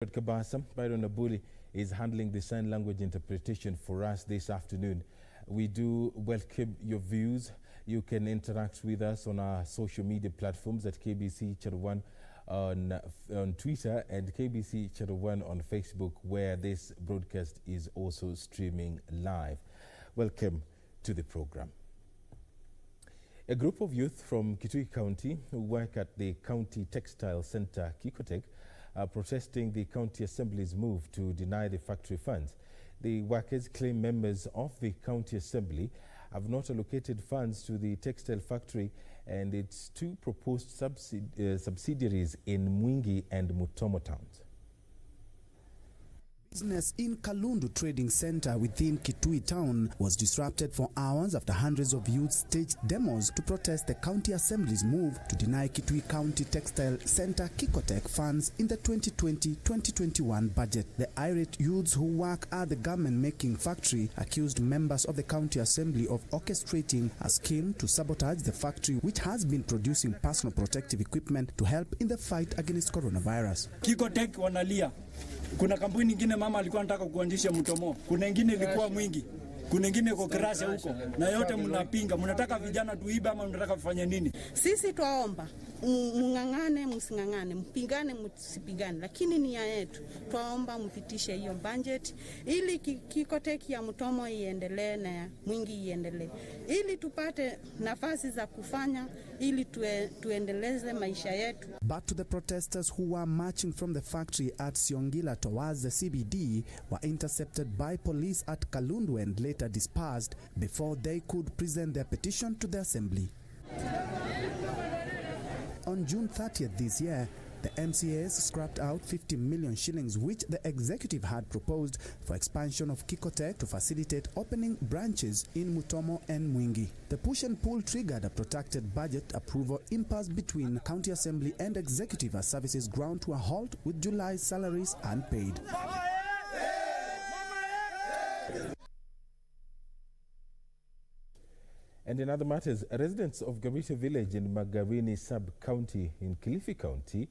Edward Kabasa, Byron Abuli, is handling the sign language interpretation for us this afternoon. We do welcome your views. You can interact with us on our social media platforms at KBC Channel 1 on Twitter and KBC Channel 1 on Facebook, where this broadcast is also streaming live. Welcome to the program. A group of youth from Kitui County who work at the County Textile Center, Kikotech, are protesting the County Assembly's move to deny the factory funds. The workers claim members of the County Assembly have not allocated funds to the textile factory and its two proposed subsidiaries in Mwingi and Mutomo towns. Business in Kalundu Trading Center within Kitui town was disrupted for hours after hundreds of youths staged demos to protest the County Assembly's move to deny Kitui County Textile Center Kikotech funds in the 2020-2021 budget. The irate youths who work at the garment-making factory accused members of the County Assembly of orchestrating a scheme to sabotage the factory, which has been producing personal protective equipment to help in the fight against coronavirus. Kikotech wanalia. Kuna kampuni nyingine mama alikuwa anataka kuanzisha Mutomo. Kuna nyingine ilikuwa Mwingi. Kuna nyingine iko Kirasha huko. Na yote mnapinga. Mnataka vijana tuibe ama mnataka kufanya nini? Sisi twaomba mungangane msingangane, mpigane msipigane, lakini nia yetu twaomba mpitishe hiyo budget ili Kikotech ya Mutomo iendelee na Mwingi iendelee, ili tupate nafasi za kufanya, ili tuendeleze maisha yetu. But to the protesters who were marching from the factory at Siongila towards the CBD were intercepted by police at Kalundu and later dispersed before they could present their petition to the assembly. On June 30th this year, the MCAs scrapped out 50 million shillings, which the executive had proposed for expansion of Kikotech to facilitate opening branches in Mutomo and Mwingi. The push and pull triggered a protracted budget approval impasse between County Assembly and Executive as services ground to a halt, with July's salaries unpaid. And in other matters, residents of Garita village in Magarini sub-county in Kilifi County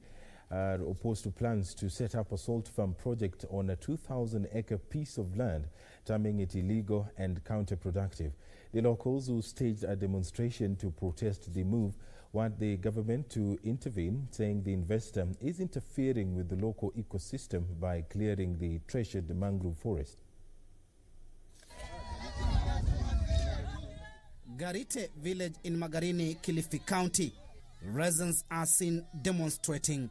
are opposed to plans to set up a salt farm project on a 2,000-acre piece of land, terming it illegal and counterproductive. The locals, who staged a demonstration to protest the move, want the government to intervene, saying the investor is interfering with the local ecosystem by clearing the treasured mangrove forest. Garite village in Magarini, Kilifi County. Residents are seen demonstrating.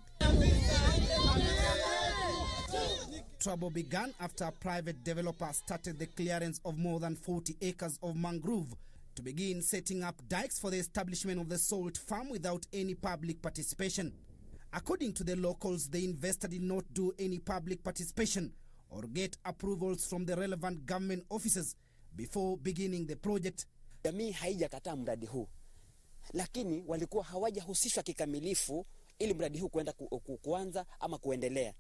Trouble began after a private developer started the clearance of more than 40 acres of mangrove to begin setting up dikes for the establishment of the salt farm without any public participation. According to the locals, the investor did not do any public participation or get approvals from the relevant government offices before beginning the project. Jamii haijakataa mradi huu, lakini walikuwa hawajahusishwa kikamilifu ili mradi huu kuanza ama kuendelea.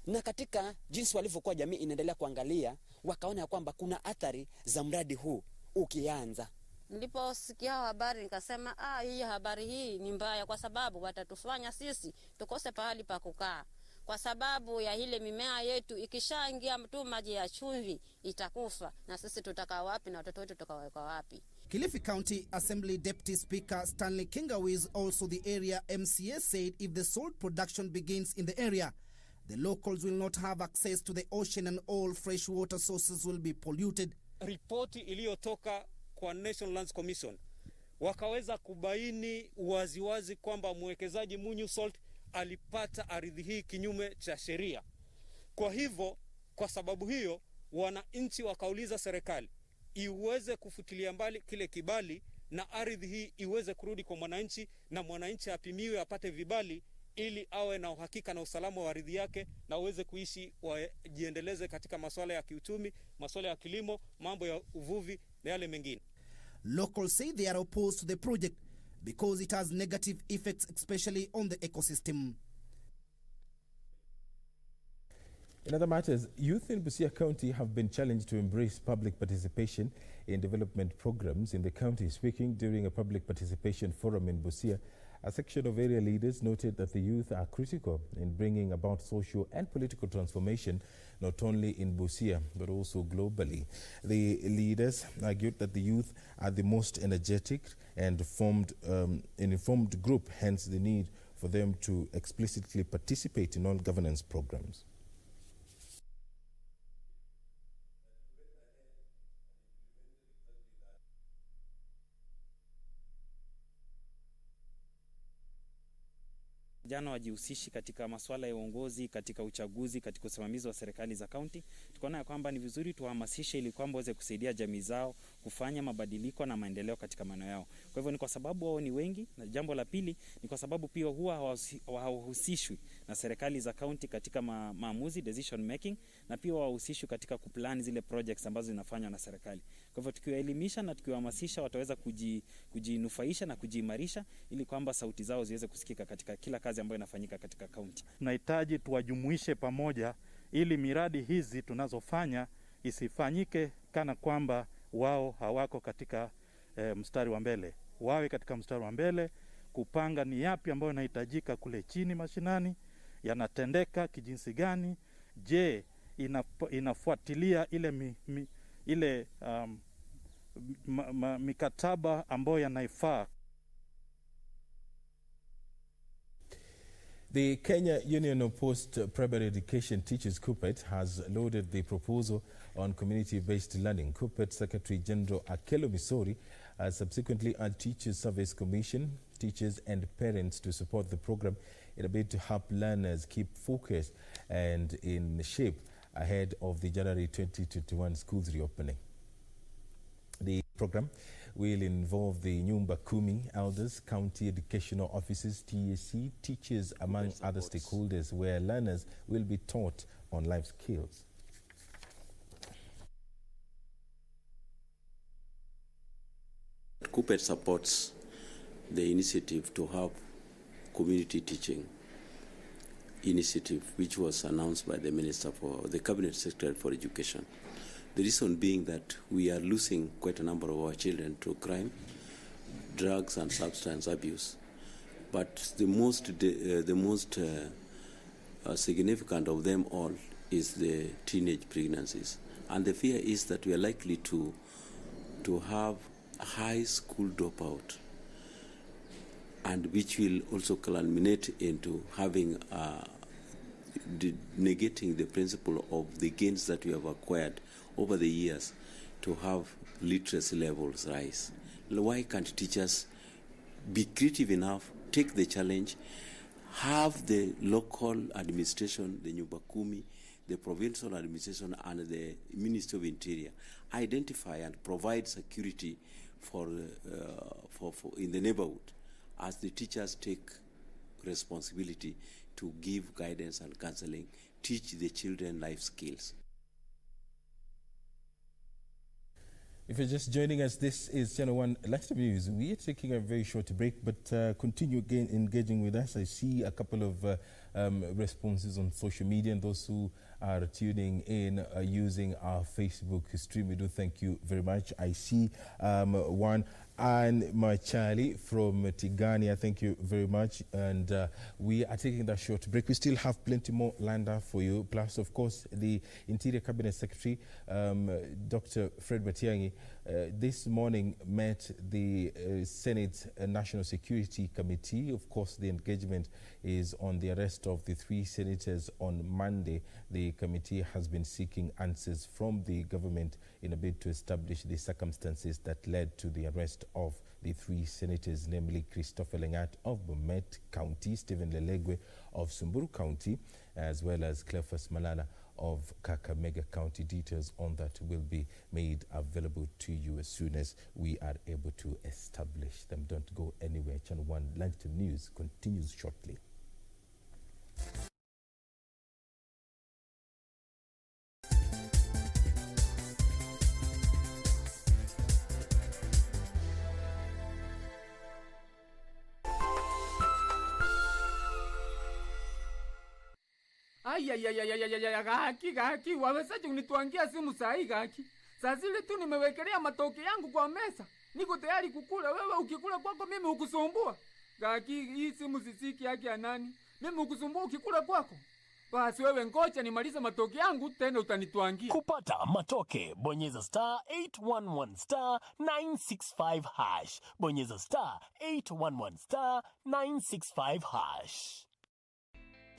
Na katika jinsi walivyokuwa jamii inaendelea kuangalia, wakaona kwamba kuna athari za mradi huu ukianza. Niliposikia habari nikasema hii habari hii ni mbaya, kwa sababu watatufanya sisi tukose pahali pa kukaa. Kwa sababu ya ile mimea yetu ikishaingia tu maji ya chumvi itakufa, na sisi tutakaa wapi na watoto wetu tutakaweka wapi? Kilifi County Assembly Deputy Speaker Stanley Kingawiz, also the area MCA, said if the salt production begins in the area, the locals will not have access to the ocean and all fresh water sources will be polluted. Ripoti iliyotoka kwa National Lands Commission wakaweza kubaini waziwazi kwamba mwekezaji Munyu Salt alipata ardhi hii kinyume cha sheria. Kwa hivyo, kwa sababu hiyo, wananchi wakauliza serikali iweze kufutilia mbali kile kibali na ardhi hii iweze kurudi kwa mwananchi, na mwananchi apimiwe apate vibali ili awe na uhakika na usalama wa ardhi yake na uweze kuishi wajiendeleze katika masuala ya kiuchumi, masuala ya kilimo, mambo ya uvuvi na yale mengine. Locals say they are opposed to the project because it has negative effects, especially on the ecosystem. In other matters, youth in Busia County have been challenged to embrace public participation in development programs in the county. Speaking during a public participation forum in Busia, A section of area leaders noted that the youth are critical in bringing about social and political transformation, not only in Busia, but also globally. The leaders argued that the youth are the most energetic and an informed group, hence the need for them to explicitly participate in all governance programs. Vijana wajihusishi katika masuala ya uongozi, katika uchaguzi, katika usimamizi wa serikali za kaunti. Tukaona ya kwamba ni vizuri tuhamasishe ili kwamba waweze kusaidia jamii zao kufanya mabadiliko na maendeleo katika maeneo yao. Kwa hivyo ni kwa sababu wao ni wengi, na jambo la pili ni kwa sababu pia huwa hawahusishwi na serikali za kaunti katika maamuzi, decision making, na pia wahusishwi katika kuplan zile projects ambazo zinafanywa na serikali. Kwa hivyo tukiwaelimisha na tukiwahamasisha, wataweza kujinufaisha na kujiimarisha ili kwamba sauti zao ziweze kusikika katika kila kazi ambayo inafanyika katika kaunti. Tunahitaji tuwajumuishe pamoja ili miradi hizi tunazofanya isifanyike kana kwamba wao hawako katika mstari wa mbele. Wawe katika mstari wa mbele kupanga ni yapi ambayo yanahitajika kule chini mashinani, yanatendeka kijinsi gani, je inafuatilia ile mikataba ambayo yanaifaa. The Kenya Union of Post-Primary Education Teachers, KUPPET, has loaded the proposal on community-based learning. KUPPET Secretary General Akelo Misori has subsequently urged Teachers Service Commission, teachers and parents to support the program in a bid to help learners keep focused and in shape ahead of the January 2021 schools reopening. The program will involve the Nyumba Kumi elders, county educational officers, TSC, teachers, among other stakeholders, where learners will be taught on life skills. KUPPET supports the initiative to have community teaching initiative, which was announced by the the Cabinet Secretary for Education. The reason being that we are losing quite a number of our children to crime, drugs and substance abuse. But the most significant of them all is the teenage pregnancies. And the fear is that we are likely to have a high school dropout, and which will also culminate into having negating the principle of the gains that we have acquired over the years to have literacy levels rise. Why can't teachers be creative enough, take the challenge, have the local administration, the Nyumba Kumi, the provincial administration and the Ministry of Interior identify and provide security for in the neighborhood as the teachers take responsibility to give guidance and counseling, teach the children life skills. If you're just joining us, this is Channel 1 Lifestyle News. We are taking a very short break, but continue again engaging with us. I see a couple of responses on social media, and those who are tuning in using our Facebook stream, we do thank you very much. I see one, and Machali from Tigania, thank you very much. And we are taking that short break. We still have plenty more lined up for you. Plus, of course, the Interior Cabinet Secretary, Dr. Fred Matiang'i, this morning met the Senate National Security Committee. Of course, the engagement is on the arrest of the 3 senators on Monday. The committee has been seeking answers from the government in a bid to establish the circumstances that led to the arrest of the 3 senators, namely Christopher Lengat of Bomet County, Stephen Lelegwe of Samburu County, as well as Cleophas Malala of Kakamega County. Details on that will be made available to you as soon as we are able to establish them. Don't go anywhere. Channel 1 Lunchtime News continues shortly. Gaki, wawezaje unituangia simu saa hii Gaki? Saa zile tu nimewekelea matoke yangu kwa meza. Niko tayari kukula, wewe ukikula kwako mimi ukusumbua. Kaki, hii simu sisiki yake ya nani? Mimi ukusumbua ukikula kwako. Basi wewe ngoja nimalize matoke yangu tena utanitwangia. Kupata matoke, bonyeza star 811 star 965 hash. Bonyeza star 811 star 965 hash.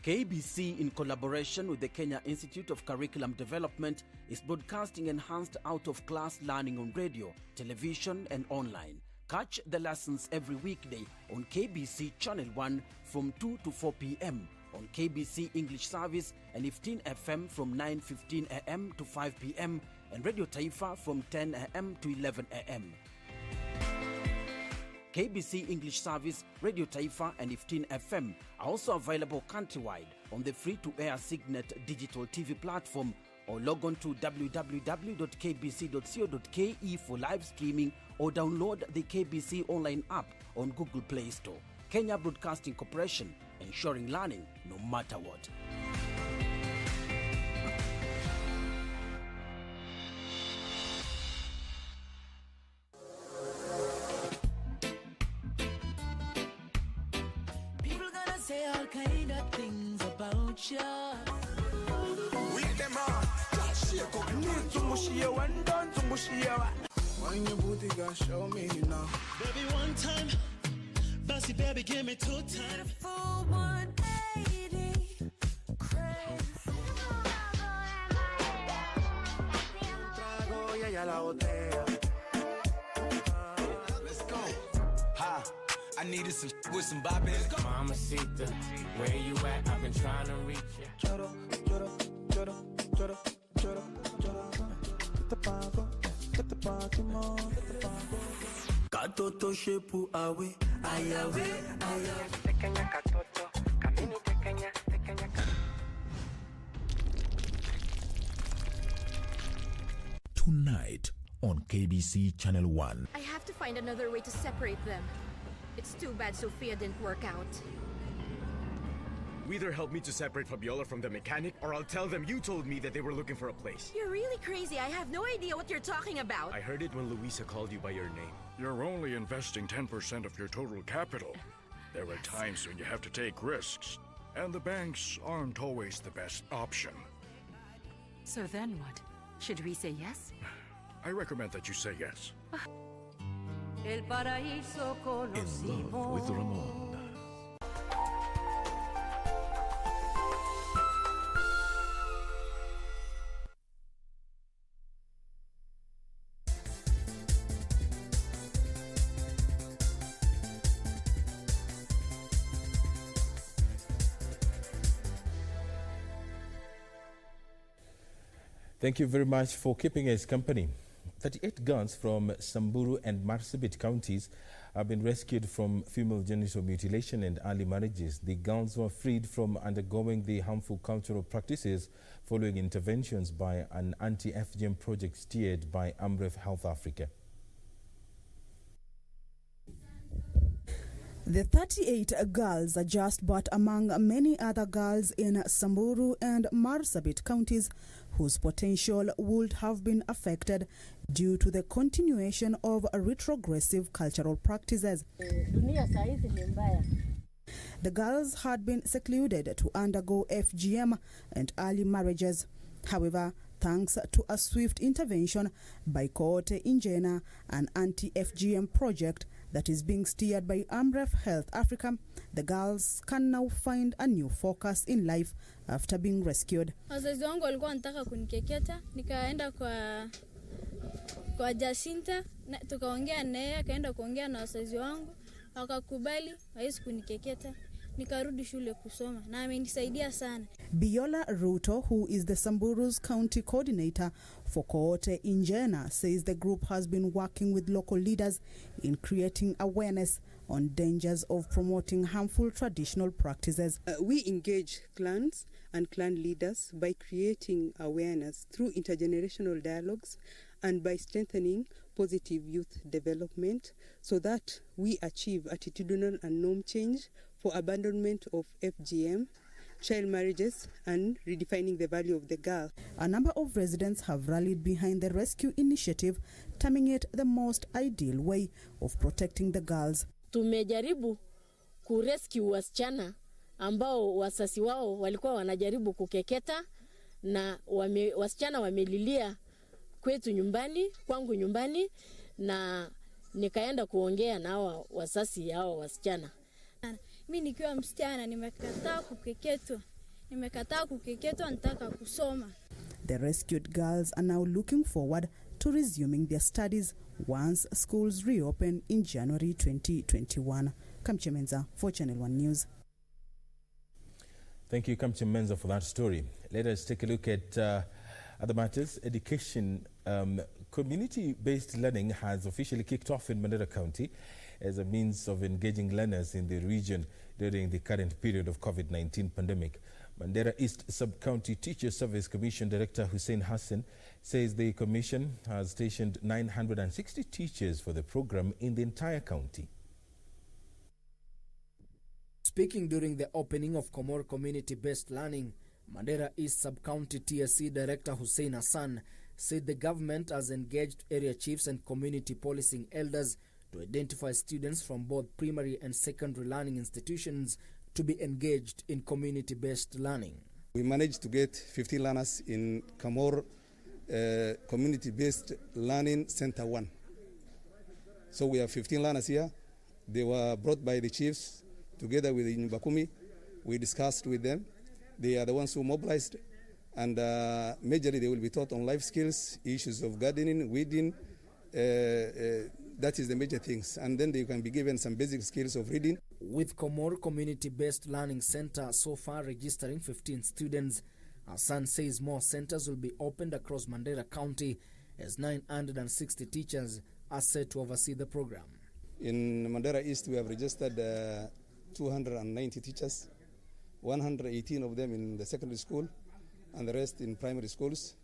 KBC, in collaboration with the Kenya Institute of Curriculum Development, is broadcasting enhanced out-of-class learning on radio, television and online. Catch the lessons every weekday on KBC Channel 1 from 2 to 4 p.m. on KBC English Service and 15 FM from 9:15 a.m. to 5 p.m. and Radio Taifa from 10 a.m. to 11 a.m. KBC English Service, Radio Taifa and 15 FM are also available countrywide on the free-to-air Signet digital TV platform, or log on to www.kbc.co.ke for live streaming, or download the KBC online app on Google Play Store. Kenya Broadcasting Corporation, ensuring learning no matter what. People gonna say all kind of things about you. With them on, just shake up. Need to mush you and done to mush you. When your booty got show me now. Baby, one time. Bossy baby, give me 2 times. Full 180. Crazy. Let's go. Ha. I needed some with some bop in it. Mamacita, where you at? I've been trying to reach you. Choro, choro, choro, choro, choro, choro. Get the pago, get the party more, get the pago. Katoto shepu awe, ayawe, ayawe. Tekenya katoto, kamini tekenya, tekenya katoto. Tonight on KBC Channel 1. I have to find another way to separate them. It's too bad Sophia didn't work out. Either help me to separate Fabiola from the mechanic, or I'll tell them you told me that they were looking for a place. You're really crazy. I have no idea what you're talking about. I heard it when Luisa called you by your name. You're only investing 10% of your total capital. There are times when you have to take risks, and the banks aren't always the best option. So then what? Should we say yes? I recommend that you say yes. In love with Ramon. Thank you very much for keeping us company. 38 girls from Samburu and Marsabit counties have been rescued from female genital mutilation and early marriages. The girls were freed from undergoing the harmful cultural practices following interventions by an anti-FGM project steered by Amref Health Africa. The 38 girls are just but among many other girls in Samburu and Marsabit counties whose potential would have been affected due to the continuation of retrogressive cultural practices. The girls had been secluded to undergo FGM and early marriages. However, thanks to a swift intervention by Kote Injena, an anti-FGM project that is being steered by Amref Health Africa, the girls can now find a new focus in life after being rescued. Wazazi wangu walikuwa wanataka kunikeketa, nikaenda kwa Jacinta, tukaongea naye, akaenda kuongea na wazazi wangu, wakakubali hawezi kunikeketa. Nikarudi shule kusoma na amenisaidia sana. Biola Ruto, who is the Samburu's county coordinator for Koote Injena, says the group has been working with local leaders in creating awareness on dangers of promoting harmful traditional practices. We engage clans and clan leaders by creating awareness through intergenerational dialogues and by strengthening positive youth development so that we achieve attitudinal and norm change for abandonment of FGM, child marriages, and redefining the value of the girl. A number of residents have rallied behind the rescue initiative, terming it the most ideal way of protecting the girls. Tumejaribu kurescue wasichana ambao wasasi wao walikuwa wanajaribu kukeketa, na wasichana wamelilia kwetu nyumbani, kwangu nyumbani, na nikaenda kuongea na hao wasasi hao wasichana. Mimi nikiwa msichana nimekataa kukeketwa, nataka kusoma. The rescued girls are now looking forward to resuming their studies once schools reopen in January 2021. Kamche Menza for Channel 1 News. Thank you, Kamche Menza, for that story. Let us take a look at other matters. Education, community-based learning has officially kicked off in Mandera County as a means of engaging learners in the region during the current period of COVID-19 pandemic. Mandera East Sub-County Teacher Service Commission Director Hussein Hassan says the commission has stationed 960 teachers for the program in the entire county. Speaking during the opening of Komoro Community-Based Learning, Mandera East Sub-County TSC Director Hussein Hassan said the government has engaged area chiefs and community policing elders to identify students from both primary and secondary learning institutions to be engaged in community-based learning. We managed to get 50 learners in Komoro Community-Based Learning Center 1. So we have 15 learners here. They were brought by the chiefs together with Bakumi. We discussed with them. They are the ones who mobilized, and majorly they will be taught on life skills, issues of gardening, weeding. That is the major things. And then they can be given some basic skills of reading. With Komoro Community-Based Learning Center so far registering 15 students, Hassan says more centers will be opened across Mandera County as 960 teachers are set to oversee the program. In Mandera East, we have registered 290 teachers, 118 of them in the secondary school and the rest in primary schools.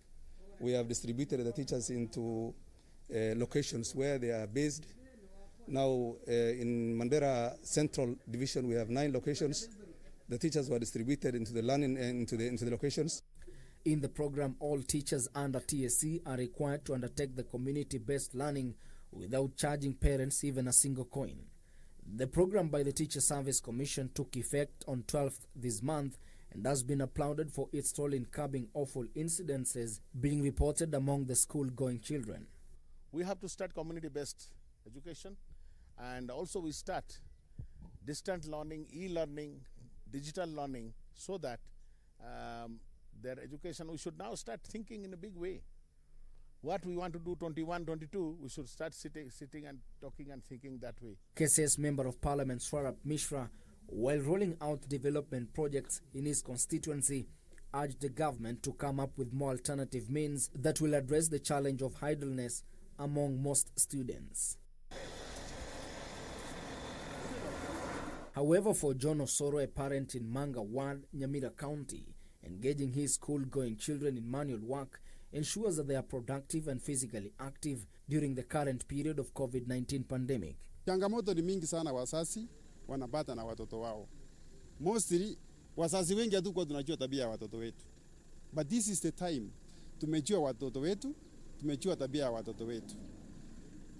We have distributed the teachers into locations where they are based. Now in Mandera Central Division we have 9 locations. The teachers were distributed into the learning into the locations. In the program, all teachers under TSC are required to undertake the community-based learning without charging parents even a single coin. The program by the Teacher Service Commission took effect on 12th this month and has been applauded for its role in curbing awful incidences being reported among the school-going children. We have to start community-based education, and also we start distant learning, e-learning, digital learning, so that their education, we should now start thinking in a big way. What we want to do 21, 22, we should start sitting and talking and thinking that way. KCS Member of Parliament Swarap Mishra, while rolling out development projects in his constituency, urged the government to come up with more alternative means that will address the challenge of idleness among most students. However, for John Osoro, a parent in Manga Ward, Nyamira County, engaging his school-going children in manual work ensures that they are productive and physically active during the current period of COVID-19 pandemic. Changamoto ni mingi sana wasasi wanapata na watoto wao. Mostly wasasi wengi hatukuwa tunajua tabia ya watoto wetu. But this is the time tumejua watoto wetu, tumejua tabia ya watoto wetu.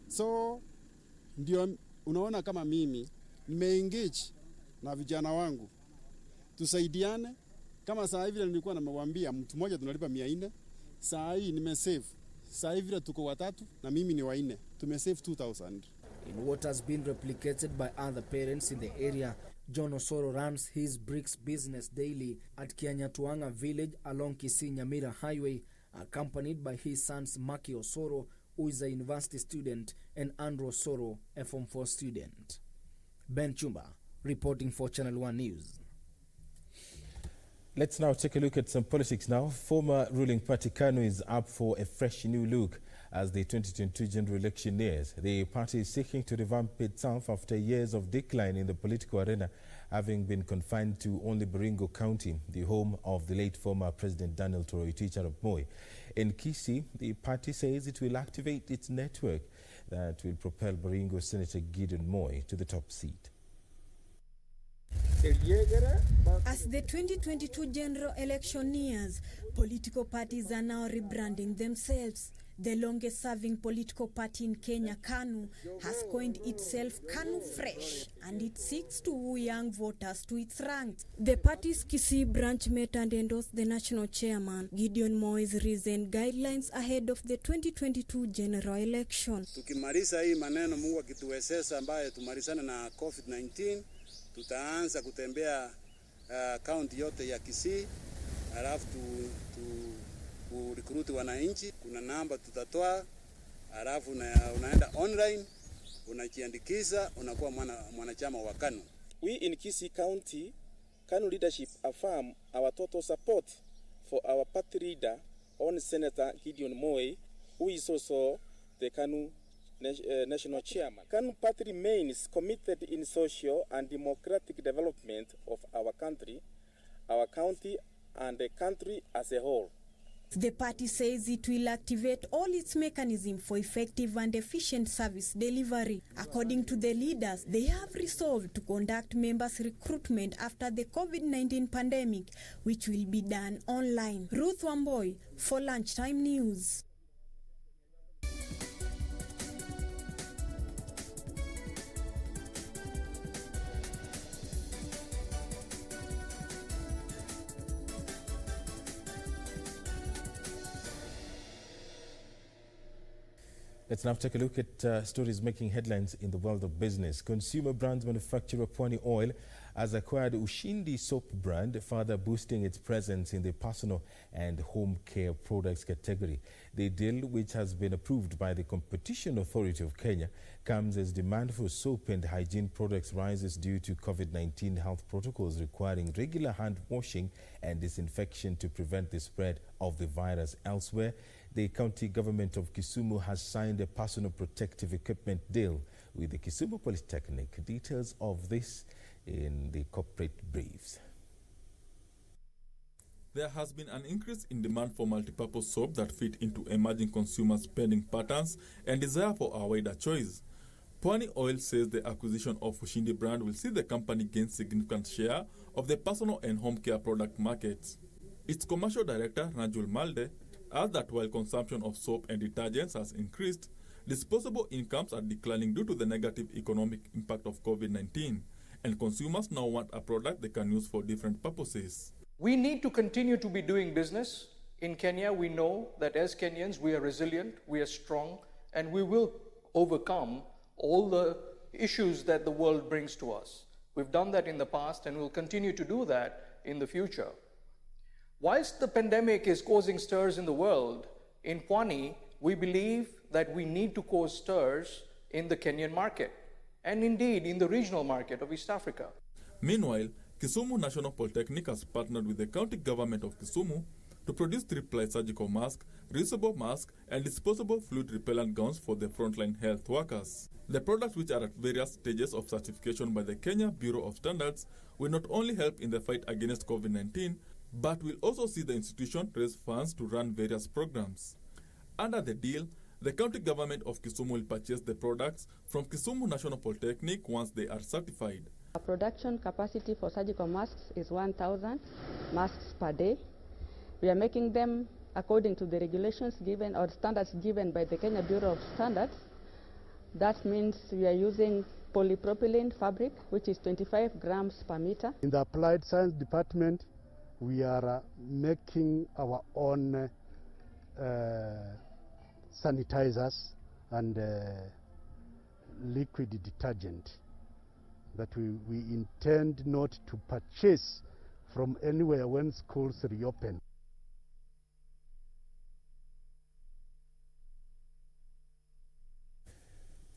So ndio unaona kama mimi nimeengage na vijana wangu tusaidiane. Kama saa hivi nilikuwa namwambia mtu mmoja tunalipa 400, saa hii nimesave. Saa hivi tuko watatu na mimi ni 4, tumesave 2000. In what has been replicated by other parents in the area, John Osoro runs his bricks business daily at Kianyatuanga village along Kisii-Nyamira Highway, accompanied by his sons Maki Osoro, who is a university student, and Andrew Osoro, a Form 4 student. Ben Chumba, reporting for Channel 1 News. Let's now take a look at some politics now. Former ruling party KANU is up for a fresh new look as the 2022 general election nears. The party is seeking to revamp itself after years of decline in the political arena, having been confined to only Baringo County, the home of the late former President Daniel Toroitich Arap Moi. In Kisii, the party says it will activate its network that will propel Baringo Senator Gideon Moi to the top seat. As the 2022 general election nears, political parties are now rebranding themselves. The longest-serving political party in Kenya, KANU, has coined itself KANU Fresh, and it seeks to woo young voters to its ranks. The party's Kisii branch met and endorsed the national chairman, Gideon Moi's recent guidelines ahead of the 2022 general election. Tukimaliza hii maneno Mungu akituwezesha ambaye tumalizana na COVID-19, tutaanza kutembea kaunti yote ya Kisii, alafu recruit wananchi. Kuna namba tutatoa, alafu unaenda online, unajiandikisha, unakuwa mwanachama wa KANU. We in Kisii County, KANU leadership affirm our total support for our party leader, on Senator Gideon Moi, who is also the KANU national chairman. KANU party remains committed in social and democratic development of our country, our county, and the country as a whole. The party says it will activate all its mechanisms for effective and efficient service delivery. According to the leaders, they have resolved to conduct members' recruitment after the COVID-19 pandemic, which will be done online. Ruth Wamboi for Lunchtime News. Let's now take a look at stories making headlines in the world of business. Consumer brands manufacturer Pwani Oil has acquired Ushindi soap brand, further boosting its presence in the personal and home care products category. The deal, which has been approved by the Competition Authority of Kenya, comes as demand for soap and hygiene products rises due to COVID-19 health protocols requiring regular hand washing and disinfection to prevent the spread of the virus elsewhere. The county government of Kisumu has signed a personal protective equipment deal with the Kisumu Polytechnic. Details of this in the corporate briefs. There has been an increase in demand for multipurpose soap that fit into emerging consumer spending patterns and desire for a wider choice. Pwani Oil says the acquisition of Ushindi brand will see the company gain significant share of the personal and home care product markets. Its commercial director, Najul Malde, adds that while consumption of soap and detergents has increased, disposable incomes are declining due to the negative economic impact of COVID-19, and consumers now want a product they can use for different purposes. We need to continue to be doing business. In Kenya, we know that as Kenyans, we are resilient, we are strong, and we will overcome all the issues that the world brings to us. We've done that in the past, and we'll continue to do that in the future. Whilst the pandemic is causing stirs in the world, in Pwani, we believe that we need to cause stirs in the Kenyan market, and indeed in the regional market of East Africa. Meanwhile, Kisumu National Polytechnic has partnered with the county government of Kisumu to produce 3-ply surgical masks, reusable masks, and disposable fluid repellent gowns for the frontline health workers. The products, which are at various stages of certification by the Kenya Bureau of Standards, will not only help in the fight against COVID-19, but will also see the institution raise funds to run various programs. Under the deal, the county government of Kisumu will purchase the products from Kisumu National Polytechnic once they are certified. Our production capacity for surgical masks is 1,000 masks per day. We are making them according to the regulations given or standards given by the Kenya Bureau of Standards. That means we are using polypropylene fabric, which is 25 grams per meter. In the Applied Science Department, we are making our own sanitizers and liquid detergent that we intend not to purchase from anywhere when schools reopen.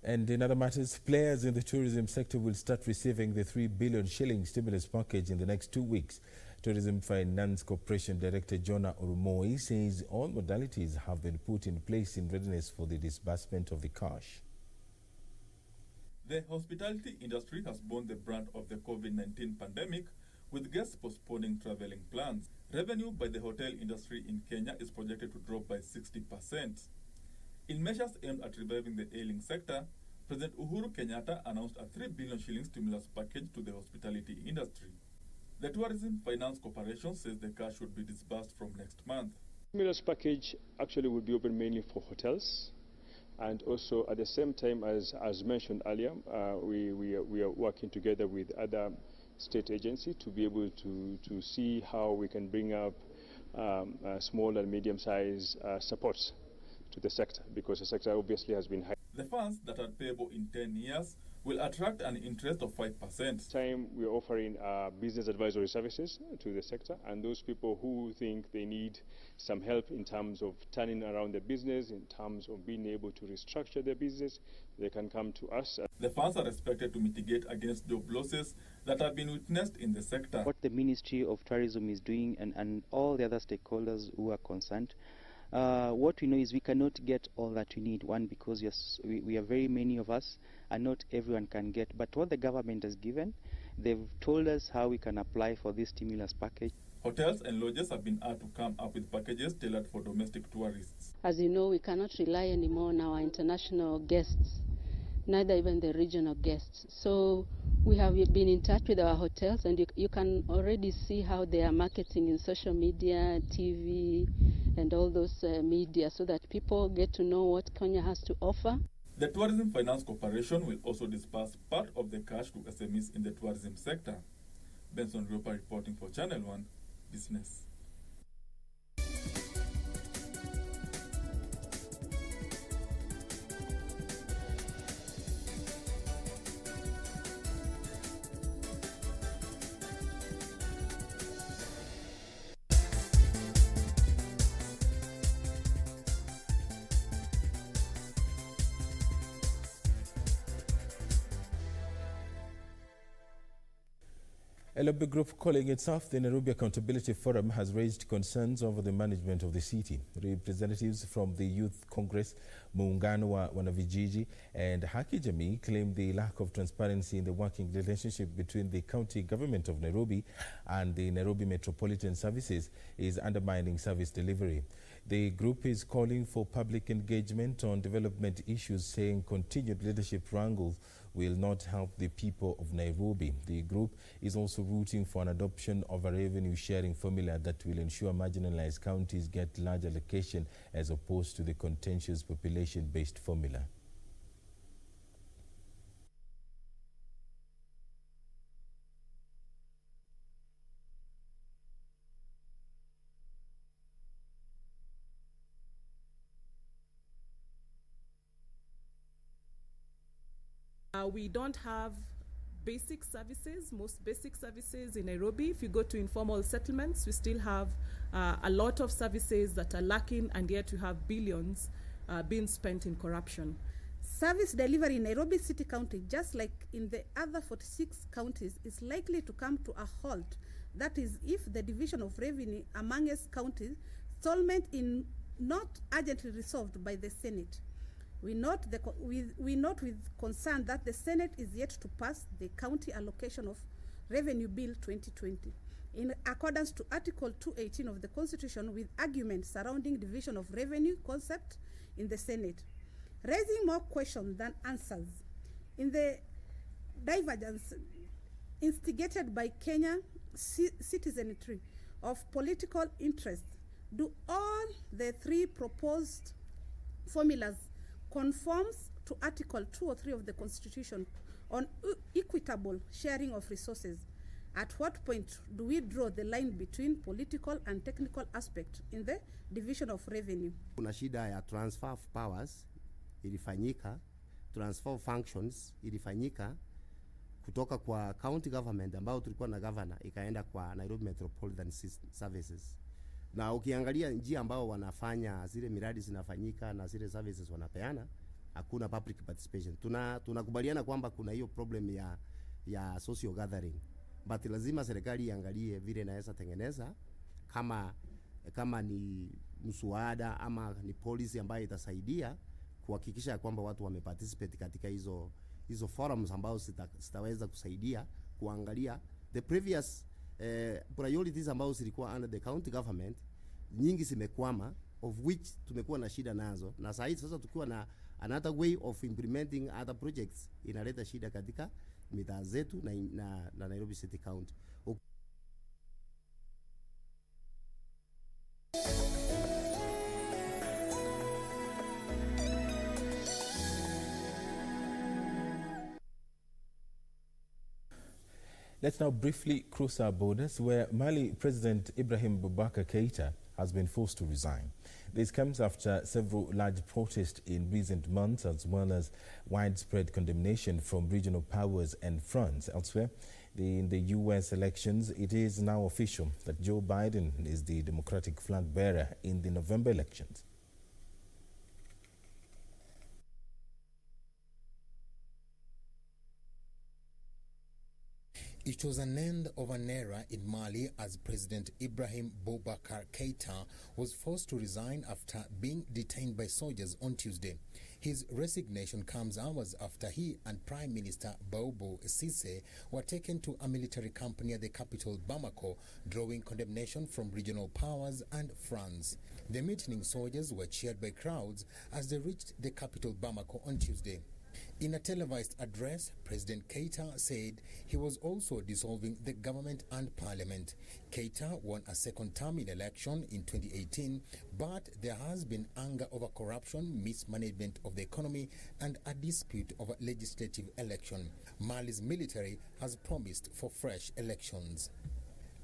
And in other matters, players in the tourism sector will start receiving the 3 billion shilling stimulus package in the next 2 weeks. Tourism Finance Corporation Director Jonah Orumoi says all modalities have been put in place in readiness for the disbursement of the cash. The hospitality industry has borne the brunt of the COVID-19 pandemic, with guests postponing traveling plans. Revenue by the hotel industry in Kenya is projected to drop by 60%. In measures aimed at reviving the ailing sector, President Uhuru Kenyatta announced a 3 billion shilling stimulus package to the hospitality industry. The Tourism Finance Corporation says the cash should be disbursed from next month. Stimulus package actually will be open mainly for hotels, and also at the same time, as mentioned earlier, we are working together with other state agencies to be able to see how we can bring up small and medium-sized supports to the sector, because the sector obviously has been high. The funds that are payable in 10 years will attract an interest of 5%. Time we are offering business advisory services to the sector, and those people who think they need some help in terms of turning around their business, in terms of being able to restructure their business, they can come to us. The funds are expected to mitigate against job losses that have been witnessed in the sector. What the Ministry of Tourism is doing and all the other stakeholders who are concerned, what we know is we cannot get all that we need. One, because we are very many of us and not everyone can get. But what the government has given, they've told us how we can apply for this stimulus package. Hotels and lodges have been asked to come up with packages tailored for domestic tourists. As you know, we cannot rely anymore on our international guests, neither even the regional guests. So we have been in touch with our hotels, and you can already see how they are marketing in social media, TV, and all those media, so that people get to know what Kenya has to offer. The Tourism Finance Corporation will also disperse part of the cash to SMEs in the tourism sector. Benson Riopa reporting for Channel 1 Business. A lobby group calling itself the Nairobi Accountability Forum has raised concerns over the management of the city. Representatives from the Youth Congress, Muungano wa Wanavijiji, and Haki Jamii claim the lack of transparency in the working relationship between the county government of Nairobi and the Nairobi Metropolitan Services is undermining service delivery. The group is calling for public engagement on development issues, saying continued leadership wrangles will not help the people of Nairobi. The group is also rooting for an adoption of a revenue sharing formula that will ensure marginalized counties get large allocation as opposed to the contentious population-based formula. We don't have basic services, most basic services in Nairobi. If you go to informal settlements, we still have a lot of services that are lacking, and yet we have billions being spent in corruption. Service delivery in Nairobi City County, just like in the other 46 counties, is likely to come to a halt. That is, if the division of revenue amongst counties, installment in not urgently resolved by the Senate. We note with concern that the Senate is yet to pass the County Allocation of Revenue Bill 2020 in accordance to Article 218 of the Constitution, with arguments surrounding division of revenue concept in the Senate, raising more questions than answers. In the divergence instigated by Kenya citizenry of political interest, do all the three proposed formulas conforms to Article 203 of the Constitution on equitable sharing of resources? At what point do we draw the line between political and technical aspect in the division of revenue? Kuna shida ya transfer of powers ilifanyika, transfer of functions ilifanyika kutoka kwa county government ambao tulikuwa na governor ikaenda kwa Nairobi Metropolitan Services. Na ukiangalia njia ambao wanafanya zile miradi zinafanyika na zile services wanapeana, hakuna public participation. Tunakubaliana kwamba kuna hiyo problem ya social gathering, but lazima serikali iangalie vile inaweza tengeneza kama ni mswada ama ni policy ambayo itasaidia kuhakikisha kwamba watu wameparticipate katika hizo forums ambao sitaweza kusaidia kuangalia the previous priorities ambao zilikuwa under the county government. Nyingi zimekwama, of which tumekuwa na shida nazo, na sasa tukiwa na another way of implementing other projects inaleta shida katika mitaa zetu na Nairobi City County. Let's now briefly cross our borders, where Mali President Ibrahim Boubacar Keïta has been forced to resign. This comes after several large protests in recent months, as well as widespread condemnation from regional powers and fronts. Elsewhere, in the U.S. elections, it is now official that Joe Biden is the Democratic flag bearer in the November elections. It was an end of an era in Mali as President Ibrahim Boubacar Keïta was forced to resign after being detained by soldiers on Tuesday. His resignation comes hours after he and Prime Minister Boubou Cissé were taken to a military camp near the capital Bamako, drawing condemnation from regional powers and France. The mutinying soldiers were cheered by crowds as they reached the capital Bamako on Tuesday. In a televised address, President Keïta said he was also dissolving the government and parliament. Keïta won a second term in election in 2018, but there has been anger over corruption, mismanagement of the economy, and a dispute over legislative election. Mali's military has promised for fresh elections.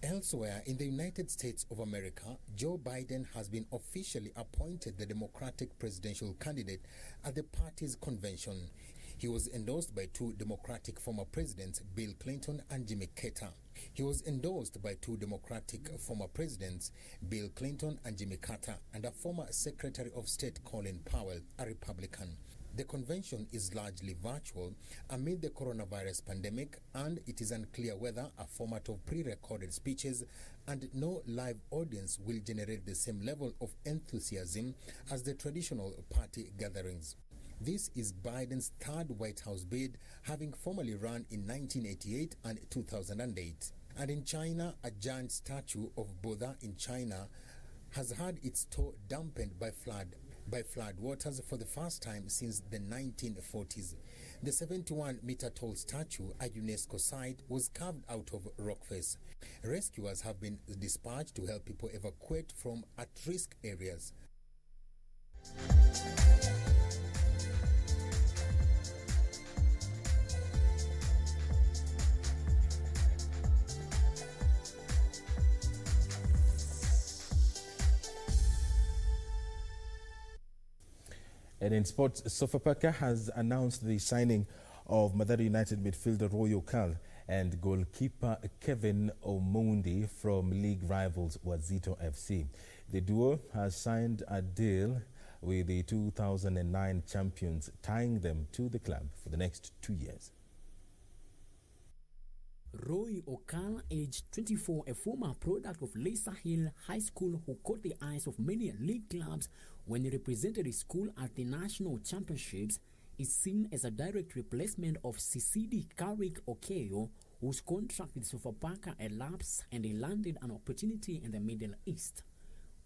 Elsewhere, in the United States of America, Joe Biden has been officially appointed the Democratic presidential candidate at the party's convention. He was endorsed by two Democratic former presidents, Bill Clinton and Jimmy Carter. He was endorsed by two Democratic former presidents, Bill Clinton and Jimmy Carter, and a former Secretary of State, Colin Powell, a Republican. The convention is largely virtual amid the coronavirus pandemic, and it is unclear whether a format of pre-recorded speeches and no live audience will generate the same level of enthusiasm as the traditional party gatherings. This is Biden's third White House bid, having formerly run in 1988 and 2008. And in China, a giant statue of Buddha in China has had its toe dampened by flood waters for the first time since the 1940s. The 71-meter tall statue, a UNESCO site, was carved out of rock face. Rescuers have been dispatched to help people evacuate from at-risk areas. And in sports, Sofapaka has announced the signing of Mathare United midfielder Roy Okal and goalkeeper Kevin Omondi from league rivals Wazito FC. The duo has signed a deal with the 2009 champions, tying them to the club for the next 2 years. Roy Okal, aged 24, a former product of Lisa Hill High School who caught the eyes of many league clubs when he represented his school at the national championships, is seen as a direct replacement of Sisidi Karik Okeyo, whose contract with Sofapaka elapsed and he landed an opportunity in the Middle East.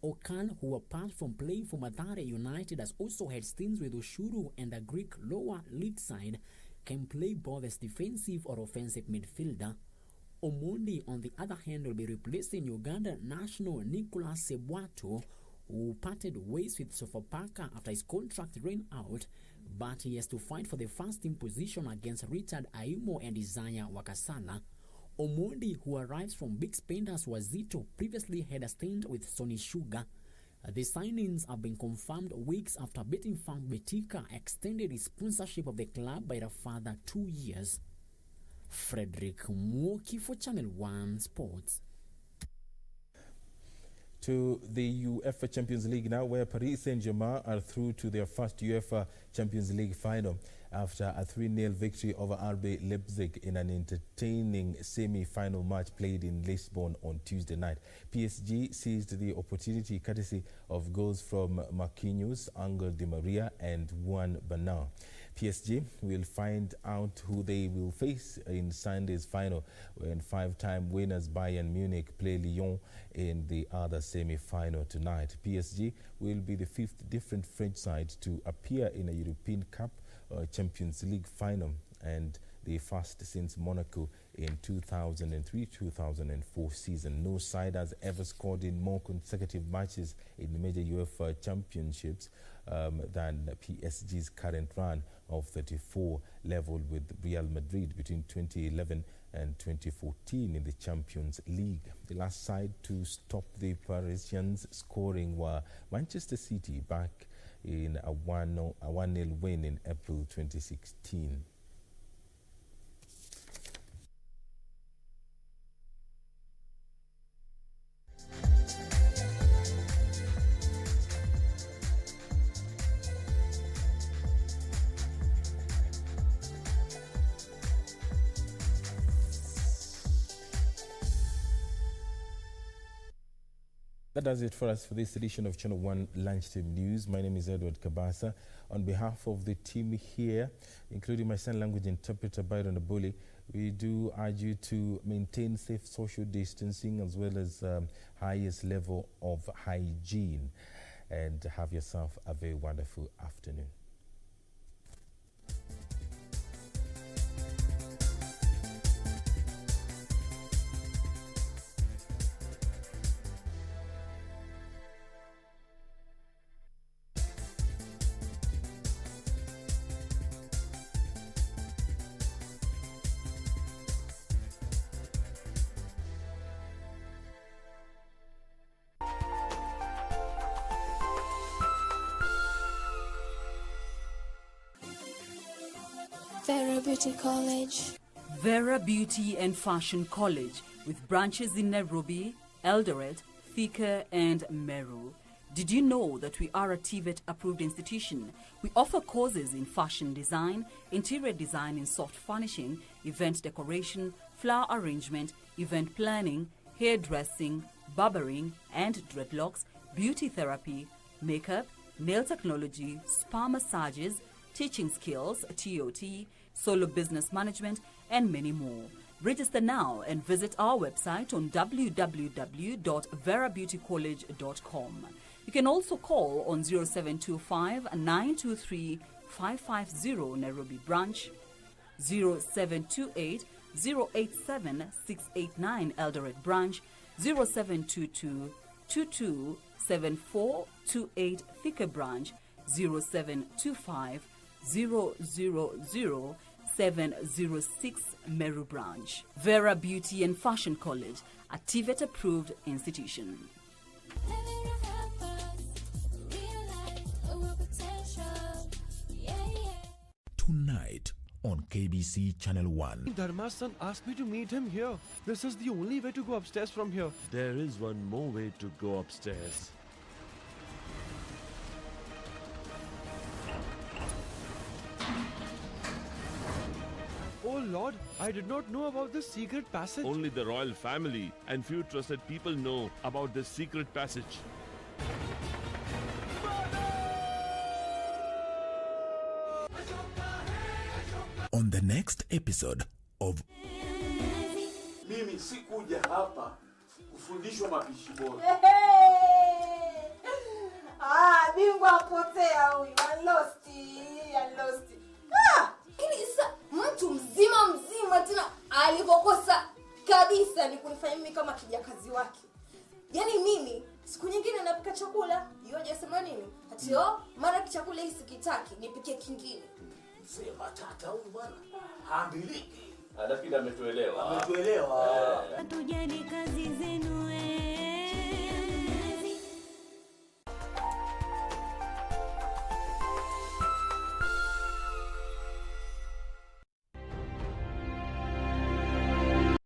Okal, who apart from playing for Mathare United, has also had stints with Ushuru and the Greek lower league side, can play both as defensive or offensive midfielder. Omondi, on the other hand, will be replacing Uganda national Nicolas Sebwato, who parted ways with Sofapaka after his contract ran out, but he has to fight for the first team position against Richard Aimo and Isaiah Wakasala. Omondi, who arrives from Big Spenders Wazito, previously had a stint with Sony Sugar. The signings have been confirmed weeks after betting firm Betika extended its sponsorship of the club by a further 2 years. Frederick Mwoki for Channel 1 Sports. To the UEFA Champions League now, where Paris Saint-Germain are through to their first UEFA Champions League final after a 3-0 victory over RB Leipzig in an entertaining semi-final match played in Lisbon on Tuesday night. PSG seized the opportunity courtesy of goals from Marquinhos, Angel Di Maria and Juan Bernal. PSG will find out who they will face in Sunday's final when five-time winners Bayern Munich play Lyon in the other semi-final tonight. PSG will be the fifth different French side to appear in a European Cup Champions League final and the first since Monaco in 2003-2004 season. No side has ever scored in more consecutive matches in the major UEFA championships than PSG's current run of 34, level with Real Madrid between 2011 and 2014 in the Champions League. The last side to stop the Parisians scoring were Manchester City back in a 1-0 win in April 2016. That does it for us for this edition of Channel 1 Lunchtime News. My name is Edward Kabasa. On behalf of the team here, including my sign language interpreter Byron Abuli, we do urge you to maintain safe social distancing as well as highest level of hygiene, and have yourself a very wonderful afternoon. Vera Beauty College. Vera Beauty and Fashion College, with branches in Nairobi, Eldoret, Thika and Meru. Did you know that we are a TVET approved institution? We offer courses in fashion design, interior design in soft furnishing, event decoration, flower arrangement, event planning, hairdressing, barbering and dreadlocks, beauty therapy, makeup, nail technology, spa massages, teaching skills, TOT, solo business management, and many more. Register now and visit our website on www.verabeautycollege.com. You can also call on 0725 923 550 Nairobi branch, 0728 087 689 Eldoret branch, 0722 22 7428 Thika branch, 0725 000-706 Meru branch. Vera Beauty and Fashion College, a TVET approved institution. Tonight on KBC Channel 1. Dharma's asked me to meet him here. This is the only way to go upstairs from here. There is one more way to go upstairs. Oh Lord, I did not know about this secret passage. Only the royal family and few trusted people know about this secret passage. On the next episode of Mimi sikuja hapa kufundishwa mapishi bora. Bingwa potea huyu. I lost. Sasa mtu mzima tena alivyokosa kabisa ni kunifanya mimi kama kijakazi wake. Yaani mimi siku nyingine napika chakula, yoje sema nini? Hatio, mara chakula hiki sikitaki, nipike kingine. Sema tata huyu bwana. Haambiliki. Lakini ametuelewa. Ametuelewa.